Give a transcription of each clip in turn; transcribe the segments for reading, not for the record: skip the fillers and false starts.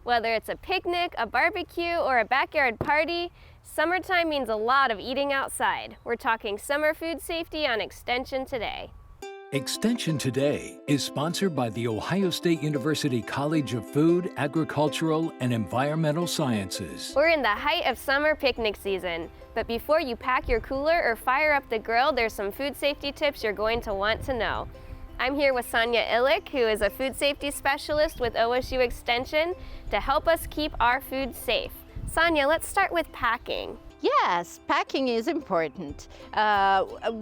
Whether it's a picnic, a barbecue, or a backyard party, summertime means a lot of eating outside. We're talking summer food safety on Extension Today. Extension Today is sponsored by the Ohio State University College of Food, Agricultural, and Environmental Sciences. We're in the height of summer picnic season, but before you pack your cooler or fire up the grill, there's some food safety tips you're going to want to know. I'm here with Sanja Ilic, who is a food safety specialist with OSU Extension, to help us keep our food safe. Sanja, let's start with packing. Yes, packing is important.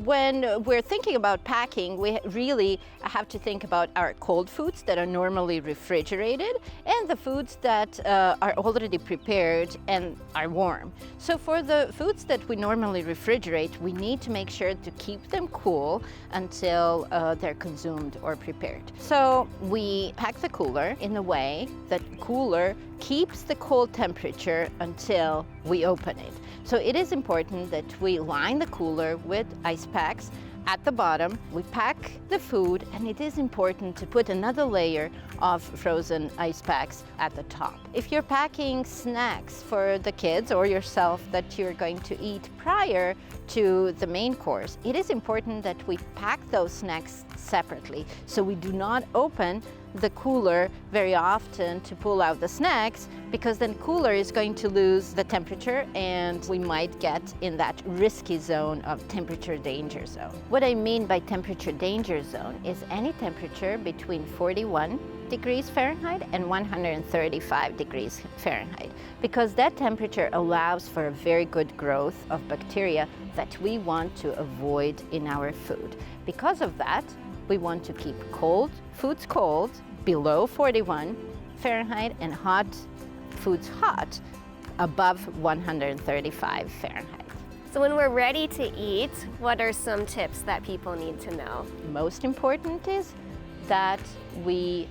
When we're thinking about packing, we really have to think about our cold foods that are normally refrigerated and the foods that are already prepared and are warm. So for the foods that we normally refrigerate, we need to make sure to keep them cool until they're consumed or prepared. So we pack the cooler in a way that cooler keeps the cold temperature until we open it. So it is important that we line the cooler with ice packs at the bottom. We pack the food, and it is important to put another layer of frozen ice packs at the top. If you're packing snacks for the kids or yourself that you're going to eat prior to the main course, it is important that we pack those snacks separately so we do not open the cooler very often to pull out the snacks, because then cooler is going to lose the temperature and we might get in that risky zone of temperature danger zone. What I mean by temperature danger zone is any temperature between 41 degrees Fahrenheit and 135 degrees Fahrenheit, because that temperature allows for a very good growth of bacteria that we want to avoid in our food. Because of that, we want to keep foods cold, below 41 Fahrenheit, and hot foods hot, above 135 Fahrenheit. So when we're ready to eat, what are some tips that people need to know? Most important is that we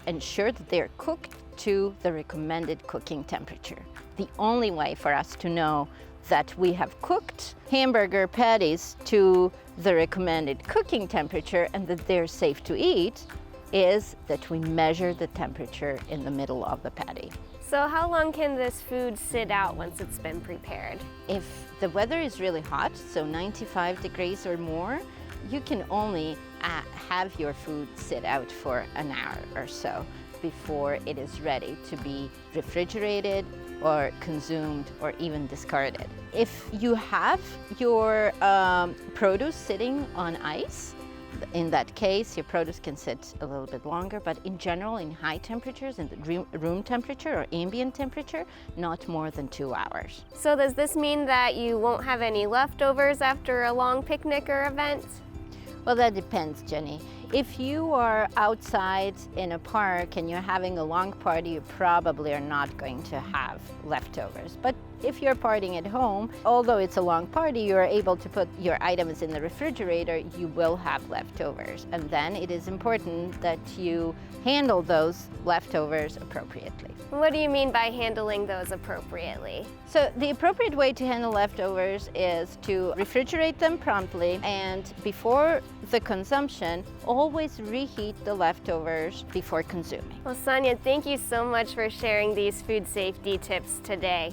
ensure that they're cooked to the recommended cooking temperature. The only way for us to know that we have cooked hamburger patties to the recommended cooking temperature and that they're safe to eat is that we measure the temperature in the middle of the patty. So how long can this food sit out once it's been prepared? If the weather is really hot, so 95 degrees or more, you can only have your food sit out for an hour or so before it is ready to be refrigerated or consumed or even discarded. If you have your produce sitting on ice, in that case, your produce can sit a little bit longer, but in general, in high temperatures, in the room temperature or ambient temperature, not more than 2 hours. So does this mean that you won't have any leftovers after a long picnic or event? Well, that depends, Jenny. If you are outside in a park and you're having a long party, you probably are not going to have leftovers. But if you're partying at home, although it's a long party, you're able to put your items in the refrigerator, you will have leftovers. And then it is important that you handle those leftovers appropriately. What do you mean by handling those appropriately? So the appropriate way to handle leftovers is to refrigerate them promptly, and before the consumption, always reheat the leftovers before consuming. Well, Sanja, thank you so much for sharing these food safety tips today.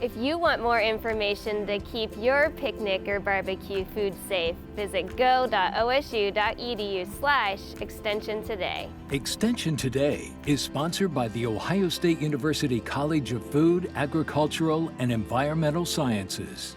If you want more information to keep your picnic or barbecue food safe, visit go.osu.edu/Extension Today. Extension Today is sponsored by the Ohio State University College of Food, Agricultural, and Environmental Sciences.